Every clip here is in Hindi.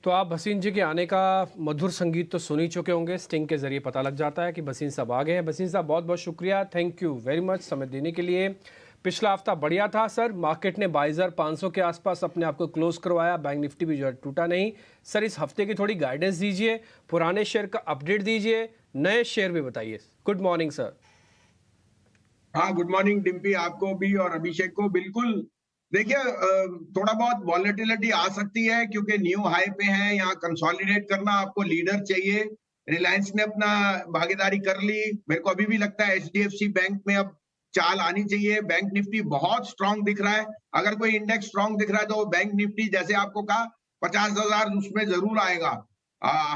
तो आप भसीन जी के आने का मधुर संगीत तो सुन ही चुके होंगे। स्टिंग के जरिए पता लग जाता है कि भसीन साहब आ गए हैं। भसीन साहब बहुत बहुत शुक्रिया, थैंक यू वेरी मच समय देने के लिए। पिछला हफ्ता बढ़िया था सर, मार्केट ने 22,500 के आसपास अपने आप को क्लोज करवाया, बैंक निफ्टी भी जो है टूटा नहीं। सर इस हफ्ते की थोड़ी गाइडेंस दीजिए, पुराने शेयर का अपडेट दीजिए, नए शेयर भी बताइए। Good morning sir. हाँ, गुड मॉर्निंग डिम्पी, आपको भी और अभिषेक को। बिल्कुल देखिए, थोड़ा बहुत वॉलेटिलिटी आ सकती है क्योंकि न्यू हाई पे है। यहाँ कंसोलिडेट करना आपको लीडर चाहिए। रिलायंस ने अपना भागीदारी कर ली। मेरे को अभी भी लगता है एचडीएफसी बैंक में अब चाल आनी चाहिए। बैंक निफ्टी बहुत स्ट्रांग दिख रहा है। अगर कोई इंडेक्स स्ट्रांग दिख रहा है तो बैंक निफ्टी, जैसे आपको कहा, 50,000 उसमें जरूर आएगा।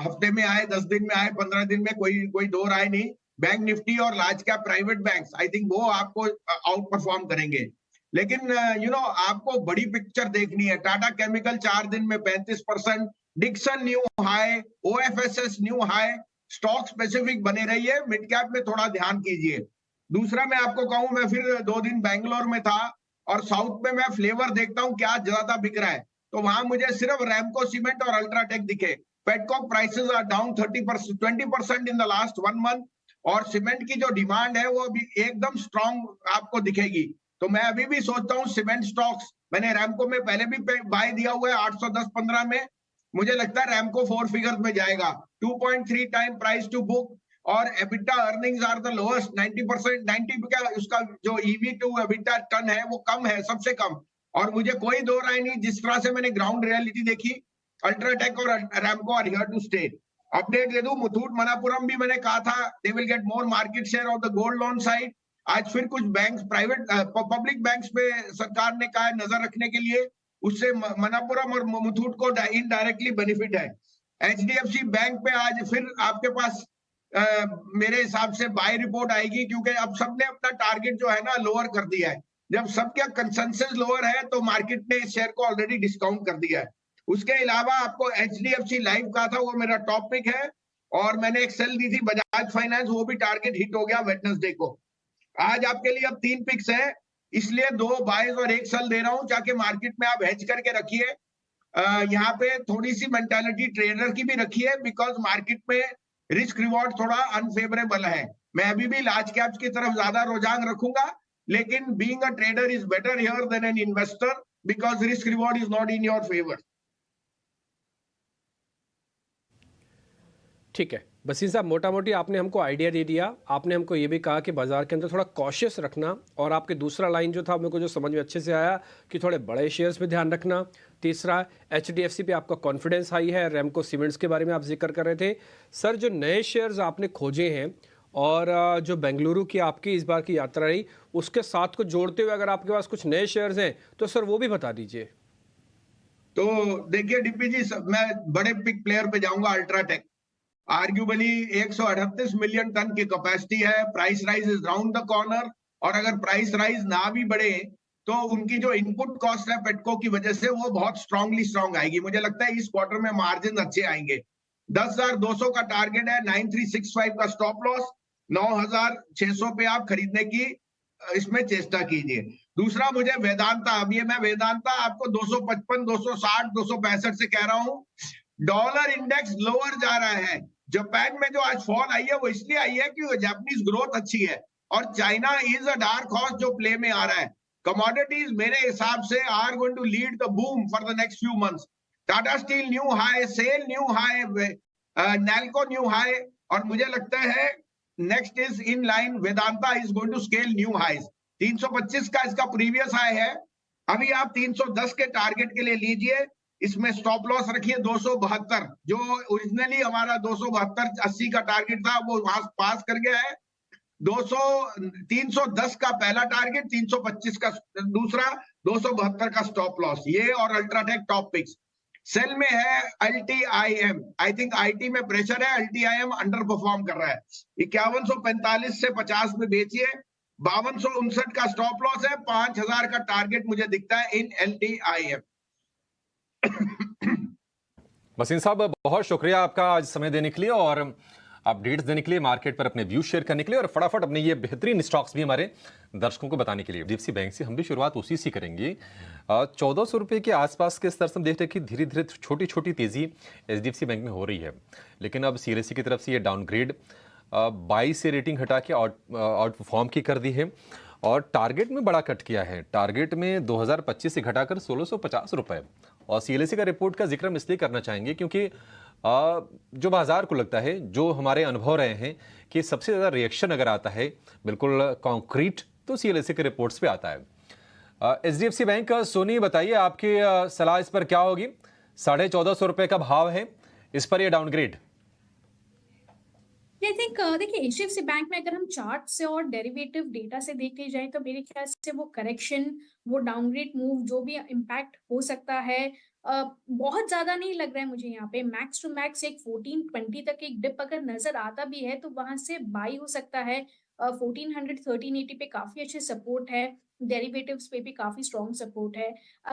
हफ्ते में आए, 10 दिन में आए, 15 दिन में, कोई कोई दो राय नहीं। बैंक निफ्टी और large cap private banks, I think वो आपको आउट परफॉर्म करेंगे। लेकिन आपको बड़ी पिक्चर देखनी है। टाटा केमिकल 4 दिन में 35%, Dixon new high, OFSS new high. Stock specific बने रहिए, मिड कैप में थोड़ा ध्यान कीजिए। दूसरा मैं आपको कहूं, मैं फिर 2 दिन बैंगलोर में था और साउथ में मैं फ्लेवर देखता हूं क्या ज्यादा बिक रहा है। तो वहां मुझे सिर्फ रैमको सीमेंट और अल्ट्राटेक दिखे। Petcoke prices are down 30%, 20% in the last 1 month. और सीमेंट की जो डिमांड है वो अभी एकदम स्ट्रांग आपको दिखेगी। तो मैं अभी भी सोचता हूँ सीमेंट स्टॉक्स, मैंने रैमको में पहले भी बाय दिया हुआ है 810-15 में। मुझे लगता है रैमको 4 फिगर्स में जाएगा। 2.3 टाइम प्राइस टू बुक और EBITDA earnings are the lowest. 90%, 90 का उसका जो ईवी टू एबिटा टन है वो कम है, सबसे कम। और मुझे कोई दो राय नहीं, जिस तरह से मैंने ग्राउंड रियलिटी देखी, अल्ट्राटेक और Ramco are here to stay. Update दे दूं, मुथूट मनापुरम भी मैंने कहा था they will get more market share of the gold loan side. आज फिर कुछ बैंक्स, प्राइवेट पब्लिक बैंक्स पे सरकार ने कहा है नजर रखने के लिए। उससे मनापुरम और मुथूट को इनडायरेक्टली बेनिफिट है। एचडीएफसी बैंक पे आज फिर आपके पास मेरे हिसाब से बाय रिपोर्ट आएगी, क्योंकि अब सबने अपना टारगेट जो है ना लोअर कर दिया है। जब सबका कंसेंसस लोअर है तो मार्केट ने इस शेयर को ऑलरेडी डिस्काउंट कर दिया है। उसके अलावा आपको एचडीएफसी लाइफ का था, वो मेरा टॉपिक है। और मैंने एक सेल दी थी बजाज फाइनेंस, वो भी टारगेट हिट हो गया वेडनेसडे को। आज आपके लिए अब 3 पिक्स है, इसलिए 2 बाइज और 1 सेल दे रहा हूं, ताकि मार्केट में आप हेज करके रखिए। यहाँ पे थोड़ी सी मेंटालिटी ट्रेडर की भी रखिए, बिकॉज मार्केट में रिस्क रिवॉर्ड थोड़ा अनफेवरेबल है। मैं अभी भी लार्ज कैप्स की तरफ ज्यादा रुझान रखूंगा, लेकिन being a trader is better here than an investor, because risk reward is not in your favour. ठीक है बसीन साहब, मोटा मोटी आपने हमको आइडिया दे दिया। आपने हमको ये भी कहा कि बाजार के अंदर थोड़ा कॉशियस रखना, और आपके दूसरा लाइन जो था मेरे को जो समझ में अच्छे से आया कि थोड़े बड़े शेयर्स पे ध्यान रखना। तीसरा, एचडीएफसी पे आपका कॉन्फिडेंस हाई है। रैमको सीमेंट्स के बारे में आप जिक्र कर रहे थे। सर जो नए शेयर्स आपने खोजे हैं और जो बेंगलुरु की आपकी इस बार की यात्रा रही, उसके साथ को जोड़ते हुए अगर आपके पास कुछ नए शेयर्स हैं तो सर वो भी बता दीजिए। तो देखिए डीपी जी, मैं बड़े पिक प्लेयर पे जाऊंगा, अल्ट्राटेक। आर्ग्यूबली 138 मिलियन टन की कैपेसिटी है। Price rise is round the corner. और अगर प्राइस राइज ना भी बढ़े तो उनकी जो इनपुट कॉस्ट है पेटको की वजह से, वो बहुत स्ट्रांग आएगी। मुझे लगता है इस क्वार्टर में मार्जिन अच्छे आएंगे। 10,200 का टारगेट है, 9,365 का स्टॉप लॉस, 9,600 पे आप खरीदने की इसमें चेष्टा कीजिए। दूसरा, मुझे वेदांता, अब ये मैं वेदांता आपको 255, 260, 265 से कह रहा हूं। डॉलर इंडेक्स लोअर जा रहा है। जापान में जो आज फॉल आई है वो इसलिए आई है कि जापानीज ग्रोथ अच्छी है, और China is a dark horse जो प्ले में आ रहा है। कमोडिटीज मेरे हिसाब से are going to lead the boom for the next few months. Tata Steel new high, SAIL new high, NALCO new high. और मुझे लगता है next is in line, Vedanta is going to scale new highs. 325 का इसका प्रीवियस हाई है। अभी आप 310 के टारगेट के लिए लीजिए। इसमें स्टॉप लॉस रखिए 272, जो ओरिजिनली हमारा 272 80 का टारगेट था, वो वहां पास कर गया है। 200 310 का पहला टारगेट, 325 का दूसरा, 272 का स्टॉप लॉस। ये और अल्ट्राटेक टॉप पिक्स। सेल में है LTIM। आई थिंक आईटी में प्रेशर है, LTIM अंडर परफॉर्म कर रहा है। 5145 से 50 में बेचिए। 5259 का स्टॉप लॉस है। 5000 का टारगेट मुझे दिखता है इन LTIM। वसीम साहब बहुत शुक्रिया आपका आज समय देने के लिए। और अपडेट्स देने के लिए, मार्केट पर अपने व्यू शेयर करने के लिए और फटाफट अपने ये बेहतरीन स्टॉक्स भी हमारे दर्शकों को बताने के लिए एचडीएफसी बैंक से हम भी शुरुआत उसी से करेंगे। 1400 रुपये के आसपास के स्तर से हम देख रहे हैं कि धीरे धीरे छोटी छोटी तेजी एचडीएफसी बैंक में हो रही है, लेकिन अब सीएलएससी की तरफ से ये डाउनग्रेड 22 से रेटिंग हटा के आउट परफॉर्म की कर दी है और टारगेट में बड़ा कट किया है। टारगेट में 2025 से घटाकर 1650 रुपए। और सीएलएससी का रिपोर्ट का जिक्र हम इसलिए करना चाहेंगे क्योंकि जो बाजार को लगता है, जो हमारे अनुभव रहे हैं कि सबसे ज्यादा रिएक्शन अगर आता है बिल्कुल कॉन्क्रीट तो सीएलएससी के रिपोर्ट्स पे आता है। एचडीएफसी बैंक का सोनी बताइए, आपकी सलाह इस पर क्या होगी? 1450 रुपए का भाव है, इस पर यह डाउनग्रेड। आई थिंक देखिए एचडीएफसी बैंक में अगर हम चार्ट से और डेरिवेटिव डेटा से देखते जाए तो मेरे ख्याल से वो करेक्शन, वो डाउनग्रेड मूव, जो भी इम्पैक्ट हो सकता है बहुत ज्यादा नहीं लग रहा है मुझे। यहाँ पे मैक्स टू मैक्स एक 1420 तक एक डिप अगर नजर आता भी है तो वहां से बाई हो सकता है। 1400 1380 पे काफी अच्छे सपोर्ट है, डेरिवेटिव्स पे भी काफी स्ट्रॉन्ग सपोर्ट है।